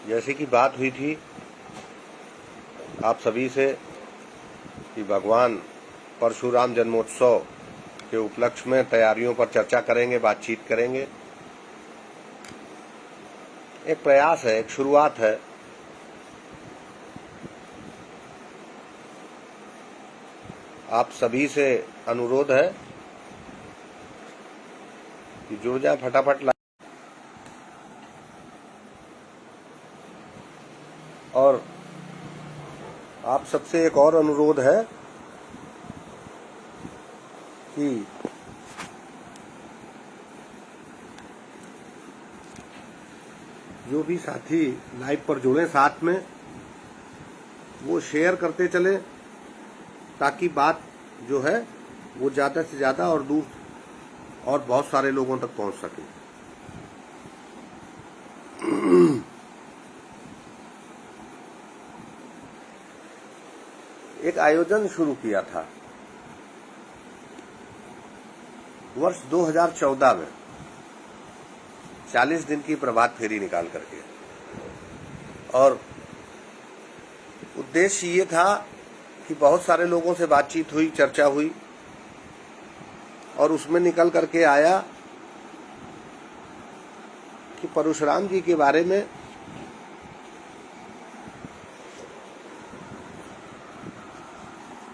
जैसे कि बात हुई थी आप सभी से कि भगवान परशुराम जन्मोत्सव के उपलक्ष्य में तैयारियों पर चर्चा करेंगे, बातचीत करेंगे। एक प्रयास है, एक शुरुआत है। आप सभी से अनुरोध है कि जुड़ जाए, फटाफट और आप सबसे एक और अनुरोध है कि जो भी साथी लाइव पर जुड़े साथ में वो शेयर करते चले, ताकि बात जो है वो ज्यादा से ज्यादा और दूर और बहुत सारे लोगों तक पहुंच सके। एक आयोजन शुरू किया था वर्ष 2014 में 40 दिन की प्रभात फेरी निकाल करके, और उद्देश्य ये था कि बहुत सारे लोगों से बातचीत हुई, चर्चा हुई, और उसमें निकल करके आया कि परशुराम जी के बारे में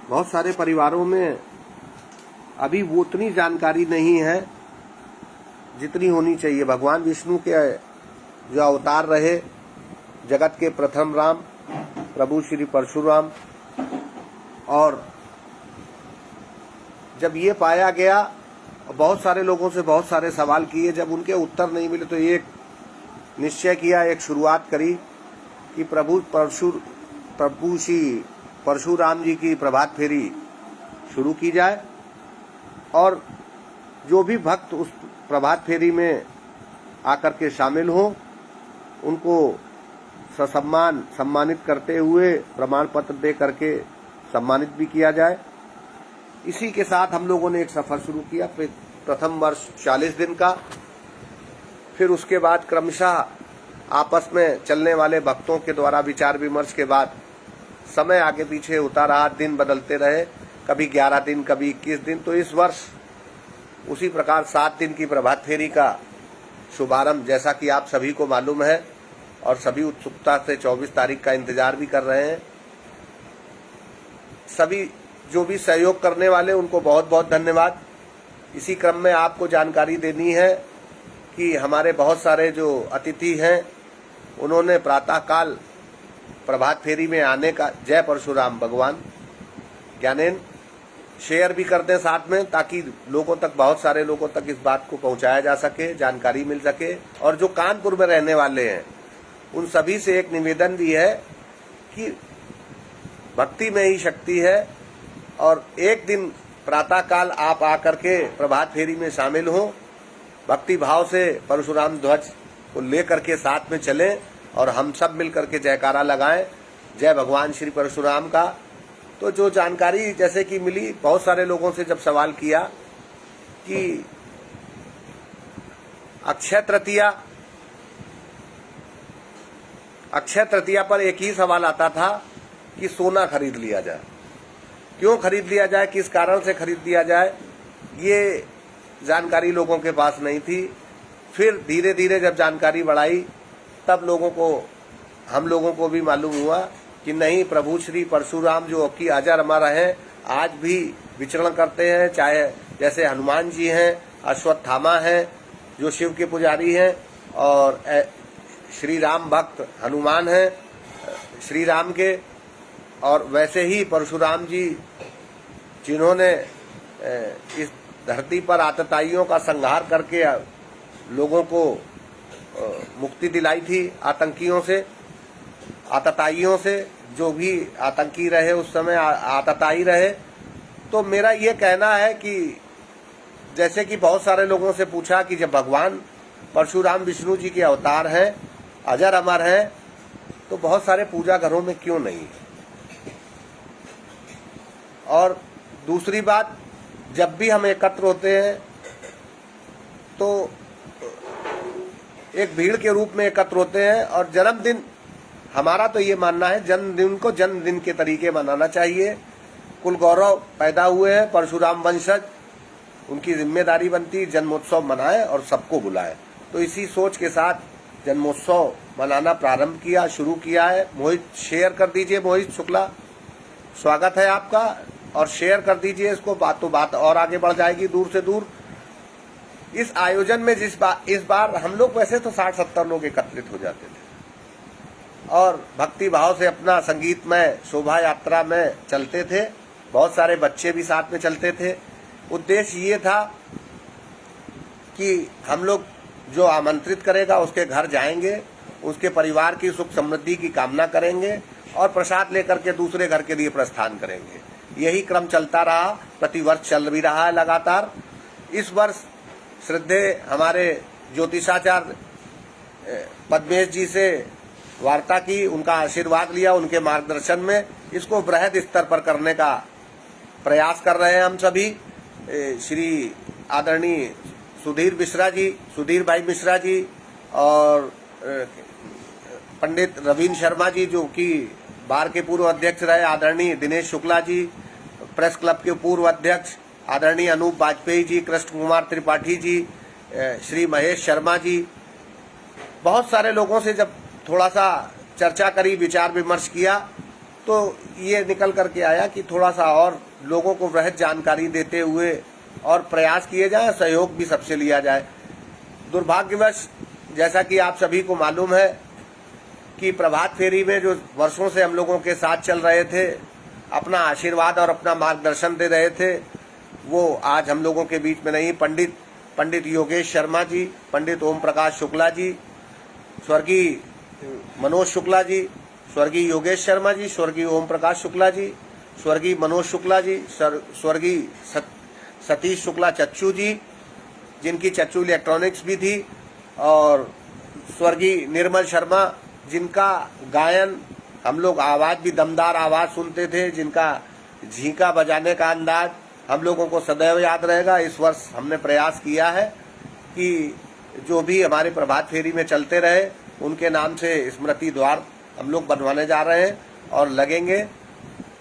बहुत सारे परिवारों में अभी वो उतनी जानकारी नहीं है जितनी होनी चाहिए। भगवान विष्णु के जो अवतार रहे, जगत के प्रथम राम प्रभु श्री परशुराम, और जब ये पाया गया, बहुत सारे लोगों से बहुत सारे सवाल किए, जब उनके उत्तर नहीं मिले तो एक निश्चय किया, एक शुरुआत करी कि प्रभु श्री परशुराम जी की प्रभात फेरी शुरू की जाए, और जो भी भक्त उस प्रभात फेरी में आकर के शामिल हों उनको ससम्मान सम्मानित करते हुए प्रमाण पत्र दे करके सम्मानित भी किया जाए। इसी के साथ हम लोगों ने एक सफर शुरू किया। प्रथम वर्ष 40 दिन का, फिर उसके बाद क्रमशः आपस में चलने वाले भक्तों के द्वारा विचार विमर्श के बाद समय आगे पीछे होता रहा, दिन बदलते रहे, कभी 11 दिन, कभी 21 दिन। तो इस वर्ष उसी प्रकार 7 दिन की प्रभात फेरी का शुभारंभ, जैसा कि आप सभी को मालूम है और सभी उत्सुकता से 24 तारीख का इंतजार भी कर रहे हैं। सभी जो भी सहयोग करने वाले उनको बहुत बहुत धन्यवाद। इसी क्रम में आपको जानकारी देनी है कि हमारे बहुत सारे जो अतिथि हैं उन्होंने प्रातःकाल प्रभात फेरी में आने का, जय परशुराम भगवान, ज्ञानेन शेयर भी कर दें साथ में, ताकि लोगों तक, बहुत सारे लोगों तक इस बात को पहुंचाया जा सके, जानकारी मिल सके। और जो कानपुर में रहने वाले हैं उन सभी से एक निवेदन भी है कि भक्ति में ही शक्ति है, और एक दिन प्रातःकाल आप आकर के प्रभात फेरी में शामिल हों, भक्ति भाव से परशुराम ध्वज को लेकर के साथ में चलें और हम सब मिलकर के जयकारा लगाएं, जय भगवान श्री परशुराम का। तो जो जानकारी जैसे कि मिली, बहुत सारे लोगों से जब सवाल किया कि अक्षय तृतीया पर एक ही सवाल आता था कि सोना खरीद लिया जाए। क्यों खरीद लिया जाए, किस कारण से खरीद लिया जाए, ये जानकारी लोगों के पास नहीं थी। फिर धीरे धीरे जब जानकारी बढ़ाई तब हम लोगों को भी मालूम हुआ कि नहीं, प्रभु श्री परशुराम जो कि अजर अमर हैं, आज भी विचरण करते हैं। चाहे जैसे हनुमान जी हैं, अश्वत्थामा हैं जो शिव के पुजारी हैं, और श्री राम भक्त हनुमान हैं श्री राम के, और वैसे ही परशुराम जी जिन्होंने इस धरती पर आतताइयों का संहार करके लोगों को मुक्ति दिलाई थी आतंकियों से, आतताइयों से, जो भी आतंकी रहे उस समय आतताई रहे। तो मेरा ये कहना है कि जैसे कि बहुत सारे लोगों से पूछा कि जब भगवान परशुराम विष्णु जी के अवतार हैं, अजर अमर हैं, तो बहुत सारे पूजा घरों में क्यों नहीं। और दूसरी बात, जब भी हम एकत्र होते हैं तो एक भीड़ के रूप में एकत्र होते हैं, और जन्मदिन हमारा तो ये मानना है जन्मदिन को जन्मदिन के तरीके मनाना चाहिए। कुल गौरव पैदा हुए हैं परशुराम वंशज, उनकी जिम्मेदारी बनती जन्मोत्सव मनाए और सबको बुलाए। तो इसी सोच के साथ जन्मोत्सव मनाना प्रारंभ किया, शुरू किया है। मोहित शेयर कर दीजिए, मोहित शुक्ला स्वागत है आपका, और शेयर कर दीजिए इसको, बात और आगे बढ़ जाएगी दूर से दूर। इस आयोजन में इस बार हम लोग वैसे तो 60-70 लोग एकत्रित हो जाते थे और भक्ति भाव से अपना संगीतमय शोभा यात्रा में चलते थे। बहुत सारे बच्चे भी साथ में चलते थे। उद्देश्य ये था कि हम लोग जो आमंत्रित करेगा उसके घर जाएंगे, उसके परिवार की सुख समृद्धि की कामना करेंगे और प्रसाद लेकर के दूसरे घर के लिए प्रस्थान करेंगे। यही क्रम चलता रहा, प्रतिवर्ष चल भी रहा है लगातार। इस वर्ष श्रद्धेय हमारे ज्योतिषाचार्य पद्मेश जी से वार्ता की, उनका आशीर्वाद लिया, उनके मार्गदर्शन में इसको बृहद स्तर पर करने का प्रयास कर रहे हैं हम सभी। श्री आदरणीय सुधीर भाई मिश्रा जी और पंडित रवीन शर्मा जी जो कि बार के पूर्व अध्यक्ष रहे, आदरणीय दिनेश शुक्ला जी, प्रेस क्लब के पूर्व अध्यक्ष आदरणीय अनूप वाजपेयी जी, कृष्ण कुमार त्रिपाठी जी, श्री महेश शर्मा जी, बहुत सारे लोगों से जब थोड़ा सा चर्चा करी, विचार विमर्श किया, तो ये निकल करके आया कि थोड़ा सा और लोगों को वृहद जानकारी देते हुए और प्रयास किए जाए, सहयोग भी सबसे लिया जाए। दुर्भाग्यवश जैसा कि आप सभी को मालूम है कि प्रभात फेरी में जो वर्षों से हम लोगों के साथ चल रहे थे, अपना आशीर्वाद और अपना मार्गदर्शन दे रहे थे, वो आज हम लोगों के बीच में नहीं। पंडित योगेश शर्मा जी, पंडित ओम प्रकाश शुक्ला जी, स्वर्गीय मनोज शुक्ला जी, स्वर्गीय योगेश शर्मा जी, स्वर्गीय ओम प्रकाश शुक्ला जी, स्वर्गीय मनोज शुक्ला जी, स्वर्गीय सतीश शुक्ला चच्चू जी, जिनकी चच्चू इलेक्ट्रॉनिक्स भी थी, और स्वर्गीय निर्मल शर्मा जिनका गायन हम लोग आवाज भी दमदार आवाज सुनते थे, जिनका झींका बजाने का अंदाज हम लोगों को सदैव याद रहेगा। इस वर्ष हमने प्रयास किया है कि जो भी हमारे प्रभात फेरी में चलते रहे उनके नाम से स्मृति द्वार हम लोग बनवाने जा रहे हैं और लगेंगे।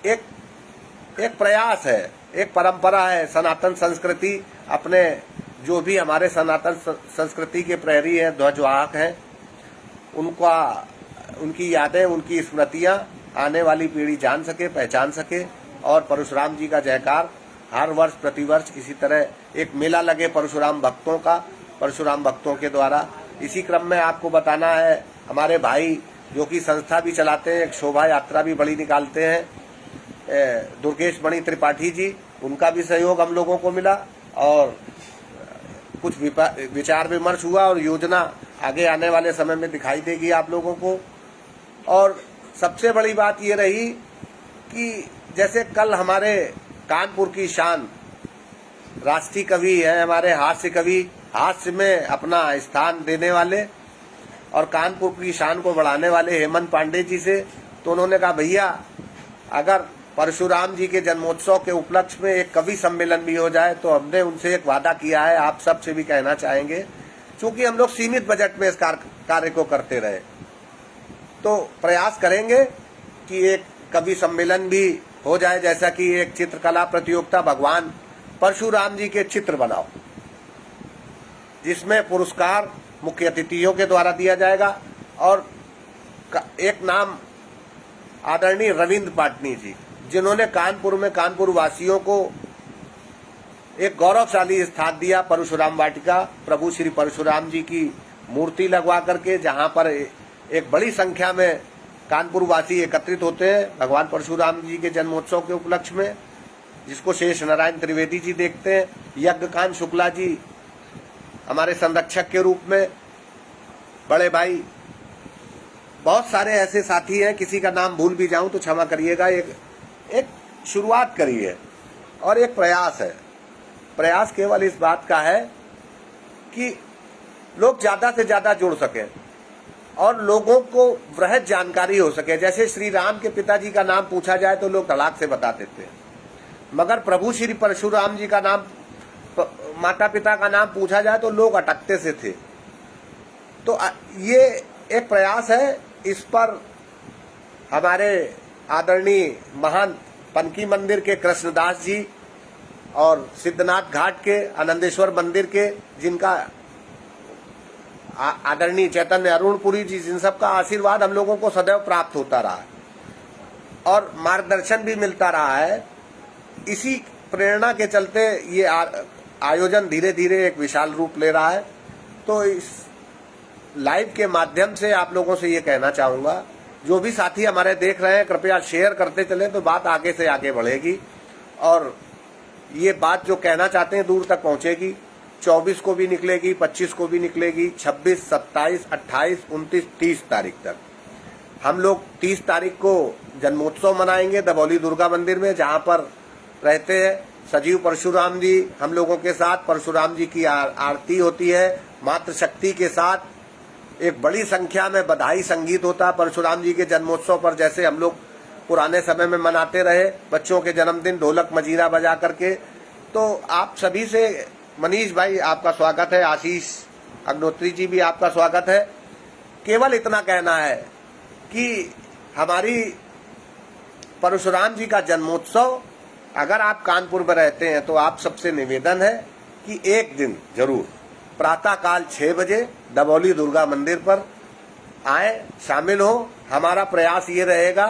एक प्रयास है, एक परंपरा है, सनातन संस्कृति, अपने जो भी हमारे सनातन संस्कृति के प्रहरी हैं, ध्वजवाहक हैं, उनकी यादें, उनकी स्मृतियां आने वाली पीढ़ी जान सके, पहचान सके, और परशुराम जी का जयकार हर वर्ष प्रतिवर्ष इसी तरह एक मेला लगे परशुराम भक्तों का, परशुराम भक्तों के द्वारा। इसी क्रम में आपको बताना है, हमारे भाई जो कि संस्था भी चलाते हैं, एक शोभा यात्रा भी बड़ी निकालते हैं, दुर्गेश मणि त्रिपाठी जी, उनका भी सहयोग हम लोगों को मिला और कुछ विचार विमर्श हुआ और योजना आगे आने वाले समय में दिखाई देगी आप लोगों को। और सबसे बड़ी बात ये रही कि जैसे कल हमारे कानपुर की शान राष्ट्रीय कवि है, हमारे हास्य कवि, हास्य में अपना स्थान देने वाले और कानपुर की शान को बढ़ाने वाले हेमंत पांडे जी से, तो उन्होंने कहा भैया अगर परशुराम जी के जन्मोत्सव के उपलक्ष्य में एक कवि सम्मेलन भी हो जाए, तो हमने उनसे एक वादा किया है, आप सबसे भी कहना चाहेंगे, क्योंकि हम लोग सीमित बजट में इस कार्य को करते रहे, तो प्रयास करेंगे कि एक कवि सम्मेलन भी हो जाए, जैसा कि एक चित्रकला प्रतियोगिता भगवान परशुराम जी के चित्र बनाओ, जिसमें पुरस्कार मुख्य अतिथियों के द्वारा दिया जाएगा। और एक नाम आदरणीय रविंद्र पाटनी जी, जिन्होंने कानपुर में कानपुर वासियों को एक गौरवशाली स्थान दिया, परशुराम वाटिका, प्रभु श्री परशुराम जी की मूर्ति लगवा करके, जहां पर एक बड़ी संख्या में कानपुर वासी एकत्रित होते हैं भगवान परशुराम जी के जन्मोत्सव के उपलक्ष्य में, जिसको शेष नारायण त्रिवेदी जी देखते हैं। यज्ञकांत शुक्ला जी हमारे संरक्षक के रूप में, बड़े भाई, बहुत सारे ऐसे साथी हैं, किसी का नाम भूल भी जाऊं तो क्षमा करिएगा। एक शुरुआत करिए और एक प्रयास है। प्रयास केवल इस बात का है कि लोग ज्यादा से ज्यादा जुड़ सकें और लोगों को वृहद जानकारी हो सके। जैसे श्री राम के पिताजी का नाम पूछा जाए तो लोग तड़ाक से बता देते हैं, मगर प्रभु श्री परशुराम जी का नाम, माता पिता का नाम पूछा जाए तो लोग अटकते से थे। तो ये एक प्रयास है, इस पर हमारे आदरणीय महंत पनकी मंदिर के कृष्णदास जी और सिद्धनाथ घाट के आनंदेश्वर मंदिर के जिनका आदरणीय चैतन्य अरुणपुरी जी, जिन सब का आशीर्वाद हम लोगों को सदैव प्राप्त होता रहा है और मार्गदर्शन भी मिलता रहा है। इसी प्रेरणा के चलते ये आयोजन धीरे धीरे एक विशाल रूप ले रहा है। तो इस लाइव के माध्यम से आप लोगों से ये कहना चाहूँगा, जो भी साथी हमारे देख रहे हैं कृपया शेयर करते चलें तो बात आगे से आगे बढ़ेगी और ये बात जो कहना चाहते हैं दूर तक पहुँचेगी। 24 को भी निकलेगी, 25 को भी निकलेगी, 26, 27, 28, 29, 30 तारीख तक। हम लोग 30 तारीख को जन्मोत्सव मनाएंगे दबौली दुर्गा मंदिर में, जहाँ पर रहते हैं सजीव परशुराम जी। हम लोगों के साथ परशुराम जी की आरती होती है मातृशक्ति के साथ। एक बड़ी संख्या में बधाई संगीत होता है परशुराम जी के जन्मोत्सव पर, जैसे हम लोग पुराने समय में मनाते रहे, बच्चों के जन्मदिन ढोलक मजीरा बजा करके। तो आप सभी से मनीष भाई आपका स्वागत है, आशीष अग्नोत्री जी भी आपका स्वागत है। केवल इतना कहना है कि हमारी परशुराम जी का जन्मोत्सव, अगर आप कानपुर में रहते हैं तो आप सबसे निवेदन है कि एक दिन जरूर प्रातःकाल 6 बजे दबौली दुर्गा मंदिर पर आए, शामिल हो। हमारा प्रयास ये रहेगा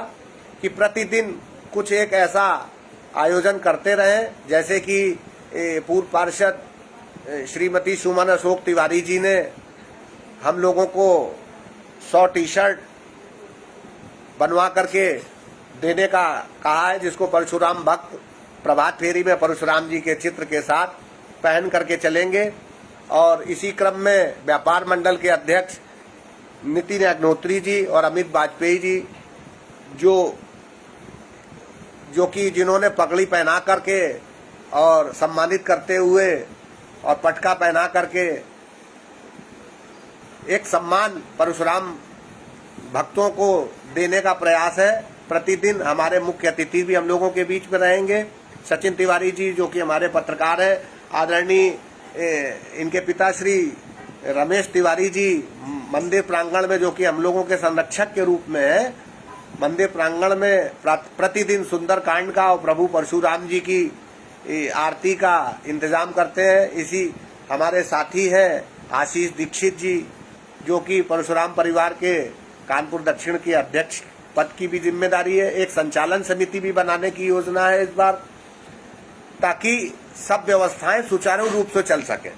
कि प्रतिदिन कुछ एक ऐसा आयोजन करते रहें, जैसे कि पूर्व पार्षद श्रीमती सुमन अशोक तिवारी जी ने हम लोगों को 100 टी-शर्ट बनवा करके देने का कहा है, जिसको परशुराम भक्त प्रभात फेरी में परशुराम जी के चित्र के साथ पहन करके चलेंगे। और इसी क्रम में व्यापार मंडल के अध्यक्ष नितिन अग्नोत्री जी और अमित वाजपेयी जी, जो कि जिन्होंने पगड़ी पहना करके और सम्मानित करते हुए और पटका पहना करके एक सम्मान परशुराम भक्तों को देने का प्रयास है। प्रतिदिन हमारे मुख्य अतिथि भी हम लोगों के बीच में रहेंगे, सचिन तिवारी जी जो कि हमारे पत्रकार है, आदरणीय इनके पिताश्री रमेश तिवारी जी मंदिर प्रांगण में, जो कि हम लोगों के संरक्षक के रूप में है, मंदिर प्रांगण में प्रतिदिन सुंदरकांड का और प्रभु परशुराम जी की आरती का इंतजाम करते हैं। इसी हमारे साथी हैं आशीष दीक्षित जी, जो कि परशुराम परिवार के कानपुर दक्षिण के अध्यक्ष पद की भी जिम्मेदारी है। एक संचालन समिति भी बनाने की योजना है इस बार, ताकि सब व्यवस्थाएं सुचारू रूप से चल सके।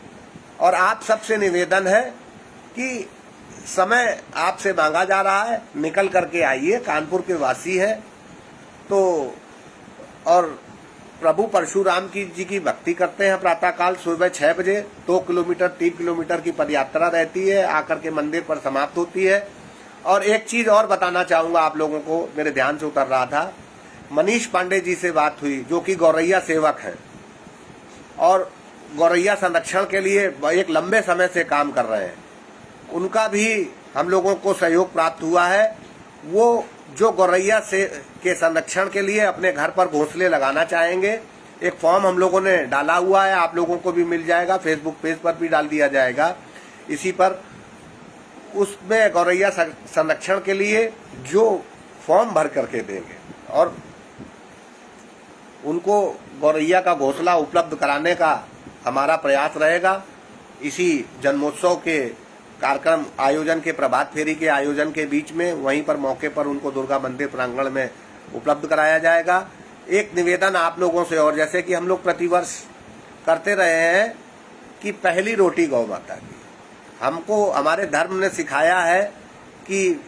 और आप सबसे निवेदन है कि समय आपसे मांगा जा रहा है, निकल करके आइए, कानपुर के वासी है तो। और प्रभु परशुराम जी की भक्ति करते हैं। प्रातःकाल सुबह 6 बजे 2 किलोमीटर 3 किलोमीटर की पदयात्रा रहती है, आकर के मंदिर पर समाप्त होती है। और एक चीज और बताना चाहूंगा आप लोगों को, मेरे ध्यान से उतर रहा था, मनीष पांडे जी से बात हुई, जो कि गौरैया सेवक हैं और गौरैया संरक्षण के लिए एक लंबे समय से काम कर रहे हैं। उनका भी हम लोगों को सहयोग प्राप्त हुआ है। वो जो गौरैया से के संरक्षण के लिए अपने घर पर घोंसले लगाना चाहेंगे, एक फॉर्म हम लोगों ने डाला हुआ है, आप लोगों को भी मिल जाएगा, फेसबुक पेज पर भी डाल दिया जाएगा इसी पर। उसमें गौरैया संरक्षण के लिए जो फॉर्म भर करके देंगे और उनको गौरैया का घोंसला उपलब्ध कराने का हमारा प्रयास रहेगा। इसी जन्मोत्सव के कार्यक्रम आयोजन के, प्रभात फेरी के आयोजन के बीच में, वहीं पर मौके पर उनको दुर्गा मंदिर प्रांगण में उपलब्ध कराया जाएगा। एक निवेदन आप लोगों से, और जैसे कि हम लोग प्रतिवर्ष करते रहे हैं कि पहली रोटी गौ माता की, हमको हमारे धर्म ने सिखाया है कि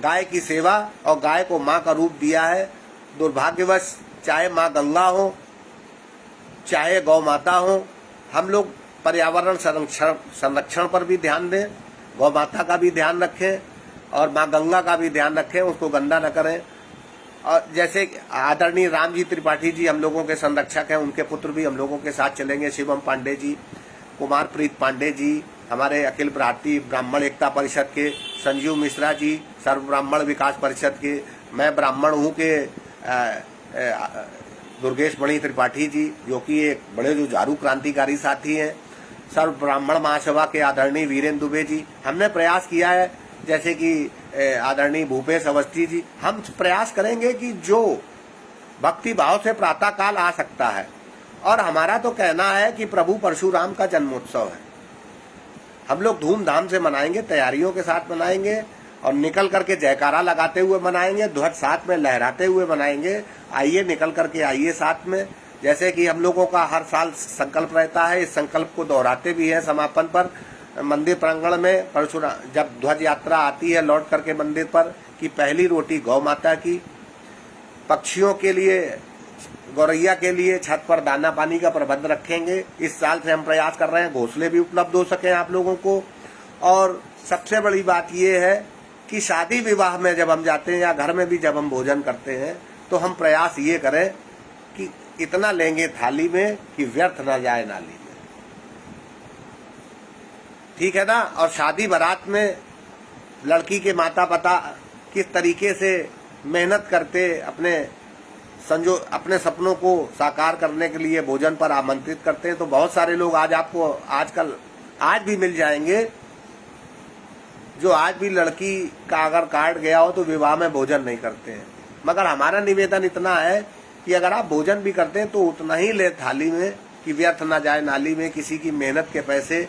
गाय की सेवा, और गाय को माँ का रूप दिया है। दुर्भाग्यवश चाहे माँ गंगा हो चाहे गौ माता हो, हम लोग पर्यावरण संरक्षण पर भी ध्यान दें, गौ माता का भी ध्यान रखें और माँ गंगा का भी ध्यान रखें, उसको गंदा न करें। और जैसे आदरणीय राम जी त्रिपाठी जी हम लोगों के संरक्षक हैं, उनके पुत्र भी हम लोगों के साथ चलेंगे, शिवम पांडे जी, कुमार प्रीत पांडे जी, हमारे अखिल भारतीय ब्राह्मण एकता परिषद के संजीव मिश्रा जी, सर्व ब्राह्मण विकास परिषद के, मैं ब्राह्मण हूँ के दुर्गेश मणि त्रिपाठी जी, जो कि एक बड़े जुझारू क्रांतिकारी साथी हैं, सर्व ब्राह्मण महासभा के आदरणीय वीरेंद्र दुबे जी। हमने प्रयास किया है जैसे कि आदरणीय भूपेश अवस्थी जी, हम प्रयास करेंगे कि जो भक्ति भाव से प्रातः काल आ सकता है। और हमारा तो कहना है कि प्रभु परशुराम का जन्मोत्सव है, हम लोग धूमधाम से मनाएंगे, तैयारियों के साथ मनाएंगे और निकल करके जयकारा लगाते हुए मनाएंगे, ध्वज साथ में लहराते हुए मनाएंगे। आइए, निकल करके आइए साथ में। जैसे कि हम लोगों का हर साल संकल्प रहता है, इस संकल्प को दोहराते भी हैं समापन पर मंदिर प्रांगण में। परशुराम जब ध्वज यात्रा आती है लौट करके मंदिर पर, कि पहली रोटी गौ माता की, पक्षियों के लिए, गौरैया के लिए छत पर दाना पानी का प्रबंध रखेंगे। इस साल से हम प्रयास कर रहे हैं घोंसले भी उपलब्ध हो सके आप लोगों को। और सबसे बड़ी बात यह है कि शादी विवाह में जब हम जाते हैं या घर में भी जब हम भोजन करते हैं तो हम प्रयास ये करें कि इतना लेंगे थाली में कि व्यर्थ ना जाए नाली में, ठीक है ना। और शादी बारात में लड़की के माता पिता किस तरीके से मेहनत करते अपने सपनों को साकार करने के लिए भोजन पर आमंत्रित करते हैं, तो बहुत सारे लोग आज भी मिल जाएंगे जो आज भी लड़की का अगर कार्ड गया हो तो विवाह में भोजन नहीं करते हैं। मगर हमारा निवेदन इतना है कि अगर आप भोजन भी करते हैं तो उतना ही ले थाली में कि व्यर्थ ना जाए नाली में। किसी की मेहनत के पैसे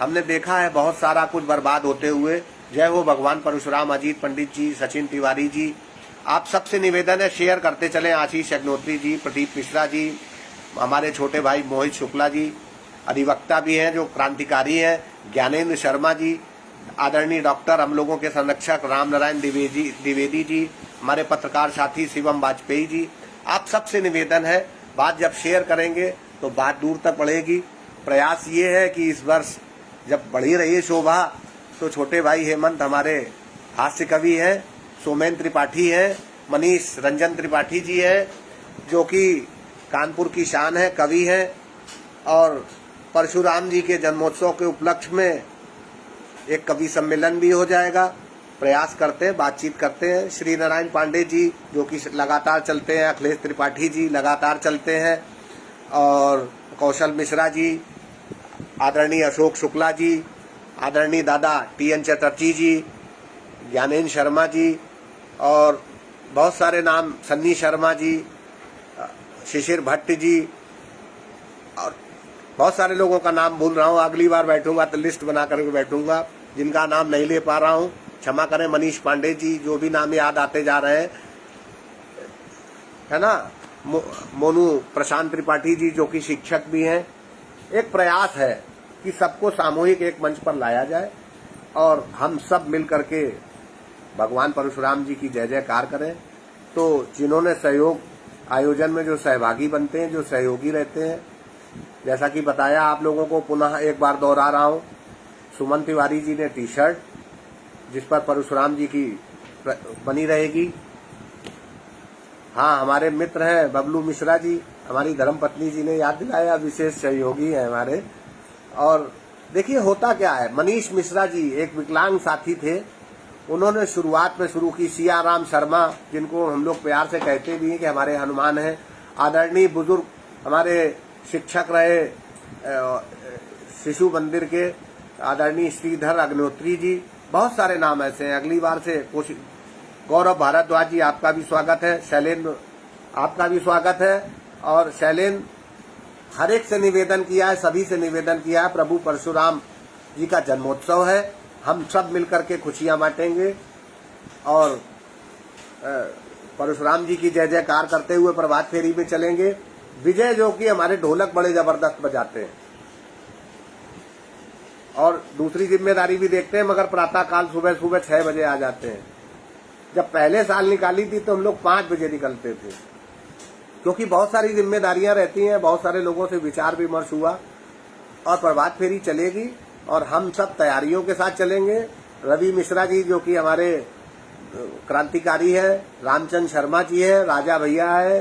हमने देखा है बहुत सारा कुछ बर्बाद होते हुए। जय हो भगवान परशुराम। अजीत पंडित जी, सचिन तिवारी जी, आप सबसे निवेदन है शेयर करते चलें। आशीष अग्नोत्री जी, प्रदीप मिश्रा जी, हमारे छोटे भाई मोहित शुक्ला जी, अधिवक्ता भी हैं जो क्रांतिकारी हैं, ज्ञानेंद्र शर्मा जी, आदरणीय डॉक्टर हम लोगों के संरक्षक राम नारायण द्विवेदी जी, हमारे पत्रकार साथी शिवम वाजपेयी जी, आप सबसे निवेदन है बात जब शेयर करेंगे तो बात दूर तक बढ़ेगी। प्रयास ये है कि इस वर्ष जब बढ़ी रही है शोभा तो छोटे भाई हेमंत हमारे हास्य कवि हैं, सोमेन त्रिपाठी हैं, मनीष रंजन त्रिपाठी जी हैं जो कि कानपुर की शान है, कवि हैं। और परशुराम जी के जन्मोत्सव के उपलक्ष्य में एक कवि सम्मेलन भी हो जाएगा। प्रयास करते हैं, बातचीत करते हैं। श्री नारायण पांडे जी जो कि लगातार चलते हैं, अखिलेश त्रिपाठी जी लगातार चलते हैं, और कौशल मिश्रा जी, आदरणीय अशोक शुक्ला जी, आदरणीय दादा TN चटर्जी जी, ज्ञानेंद्र शर्मा जी, और बहुत सारे नाम, सन्नी शर्मा जी, शिशिर भट्ट जी, और बहुत सारे लोगों का नाम भूल रहा हूँ। अगली बार बैठूंगा तो लिस्ट बना करके बैठूंगा, जिनका नाम नहीं ले पा रहा हूँ क्षमा करें। मनीष पांडे जी, जो भी नाम याद आते जा रहे हैं, है ना। मोनू प्रशांत त्रिपाठी जी जो कि शिक्षक भी हैं। एक प्रयास है कि सबको सामूहिक एक मंच पर लाया जाए और हम सब मिल करके भगवान परशुराम जी की जय जयकार करें। तो जिन्होंने सहयोग आयोजन में जो सहभागी बनते हैं, जो सहयोगी रहते हैं, जैसा कि बताया आप लोगों को, पुनः एक बार दोहरा रहा हूं, सुमन तिवारी जी ने टी-शर्ट जिस पर परशुराम जी की बनी रहेगी। हाँ, हमारे मित्र हैं बबलू मिश्रा जी, हमारी धर्मपत्नी जी ने याद दिलाया, विशेष सहयोगी हैं हमारे। और देखिए होता क्या है, मनीष मिश्रा जी एक विकलांग साथी थे, उन्होंने शुरुआत में शुरू की। सियाराम शर्मा, जिनको हम लोग प्यार से कहते भी हैं कि हमारे हनुमान हैं, आदरणीय बुजुर्ग हमारे शिक्षक रहे शिशु मंदिर के आदरणीय श्रीधर अग्नोत्री जी, बहुत सारे नाम ऐसे हैं। अगली बार से कोशिश। गौरव भारद्वाज जी, आपका भी स्वागत है। शैलेंद्र, आपका भी स्वागत है। और शैलेंद्र, हर एक से निवेदन किया है, सभी से निवेदन किया है, प्रभु परशुराम जी का जन्मोत्सव है, हम सब मिलकर के खुशियां बांटेंगे और परशुराम जी की जय जयकार करते हुए प्रभात फेरी में चलेंगे। विजय जो कि हमारे ढोलक बड़े जबरदस्त बजाते हैं और दूसरी जिम्मेदारी भी देखते हैं, मगर प्रातः काल सुबह 6 बजे आ जाते हैं। जब पहले साल निकाली थी तो हम लोग 5 बजे निकलते थे, क्योंकि बहुत सारी जिम्मेदारियां रहती हैं। बहुत सारे लोगों से विचार विमर्श हुआ और प्रभात फेरी चलेगी और हम सब तैयारियों के साथ चलेंगे। रवि मिश्रा जी जो कि हमारे क्रांतिकारी है, रामचंद्र शर्मा जी है, राजा भैया है,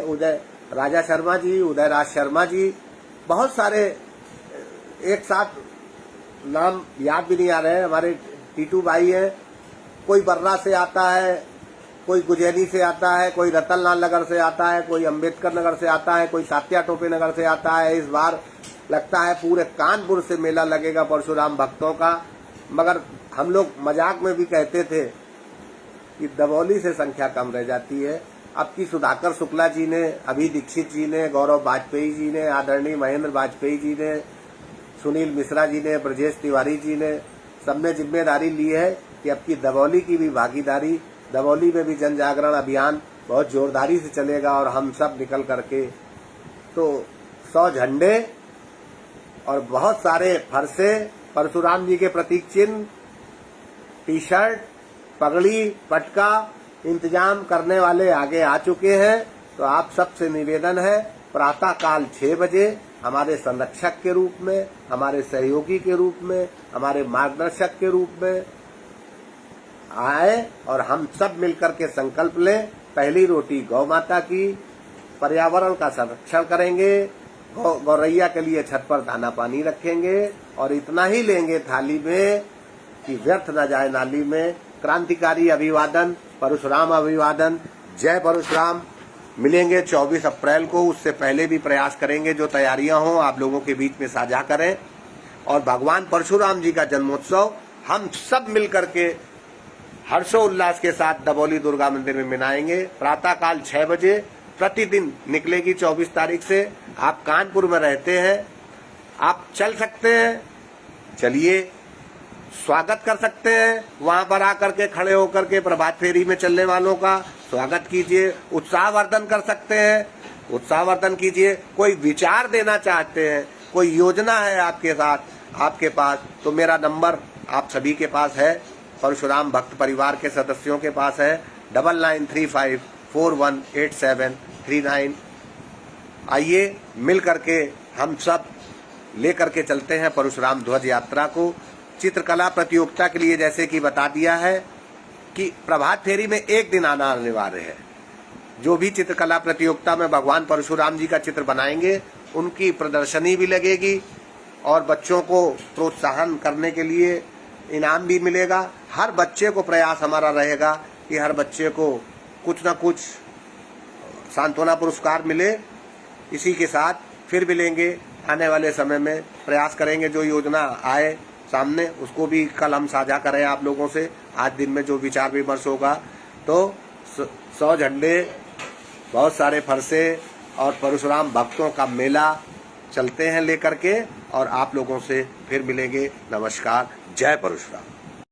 राजा शर्मा जी, उदय राज शर्मा जी, बहुत सारे एक साथ नाम याद भी नहीं आ रहे हैं। हमारे टीटू भाई है, कोई बर्रा से आता है, कोई गुजैनी से आता है, कोई रतनलाल नगर से आता है, कोई अंबेडकर नगर से आता है, कोई सात्या टोपे नगर से आता है। इस बार लगता है पूरे कानपुर से मेला लगेगा परशुराम भक्तों का। मगर हम लोग मजाक में भी कहते थे कि दबौली से संख्या कम रह जाती है। अब की सुधाकर शुक्ला जी ने, अभी दीक्षित जी ने, गौरव वाजपेयी जी ने, आदरणीय महेंद्र वाजपेयी जी ने, सुनील मिश्रा जी ने, ब्रजेश तिवारी जी ने, सबने जिम्मेदारी ली है कि अब की दबौली की भी भागीदारी, दबौली में भी जन जागरण अभियान बहुत जोरदारी से चलेगा और हम सब निकल करके तो 100 झंडे और बहुत सारे फरसे, परशुराम जी के प्रतीक चिन्ह, टी शर्ट, पगड़ी, पटका इंतजाम करने वाले आगे आ चुके हैं। तो आप सबसे निवेदन है, प्रातः काल 6 बजे हमारे संरक्षक के रूप में, हमारे सहयोगी के रूप में, हमारे मार्गदर्शक के रूप में आए और हम सब मिलकर के संकल्प लें, पहली रोटी गौ माता की, पर्यावरण का संरक्षण करेंगे, गौरैया के लिए छत पर दाना पानी रखेंगे और इतना ही लेंगे थाली में कि व्यर्थ न जाए नाली में। क्रांतिकारी अभिवादन, परशुराम अभिवादन, जय परशुराम। मिलेंगे 24 अप्रैल को, उससे पहले भी प्रयास करेंगे, जो तैयारियां हों आप लोगों के बीच में साझा करें और भगवान परशुराम जी का जन्मोत्सव हम सब मिलकर के हर्षोल्लास के साथ दबौली दुर्गा मंदिर में मनाएंगे। प्रातःकाल 6 बजे प्रतिदिन निकलेगी 24 तारीख से। आप कानपुर में रहते हैं, आप चल सकते हैं, चलिए, स्वागत कर सकते हैं, वहां पर आकर के खड़े होकर के प्रभात फेरी में चलने वालों का स्वागत कीजिए, उत्साहवर्धन कर सकते हैं, उत्साहवर्धन कीजिए। कोई विचार देना चाहते हैं, कोई योजना है आपके साथ, आपके पास, तो मेरा नंबर आप सभी के पास है, परशुराम भक्त परिवार के सदस्यों के पास है, 9935418739। आइए मिल करके हम सब लेकर के चलते हैं परशुराम ध्वज यात्रा को। चित्रकला प्रतियोगिता के लिए जैसे कि बता दिया है कि प्रभात फेरी में एक दिन आना अनिवार्य है। जो भी चित्रकला प्रतियोगिता में भगवान परशुराम जी का चित्र बनाएंगे उनकी प्रदर्शनी भी लगेगी और बच्चों को प्रोत्साहन करने के लिए इनाम भी मिलेगा। हर बच्चे को प्रयास हमारा रहेगा कि हर बच्चे को कुछ न कुछ सांत्वना पुरस्कार मिले। इसी के साथ फिर मिलेंगे आने वाले समय में, प्रयास करेंगे जो योजना आए सामने उसको भी कल हम साझा करें आप लोगों से। आज दिन में जो विचार विमर्श होगा तो 100 झंडे, बहुत सारे फरसे और परशुराम भक्तों का मेला चलते हैं लेकर के और आप लोगों से फिर मिलेंगे। नमस्कार, जय परशुराम।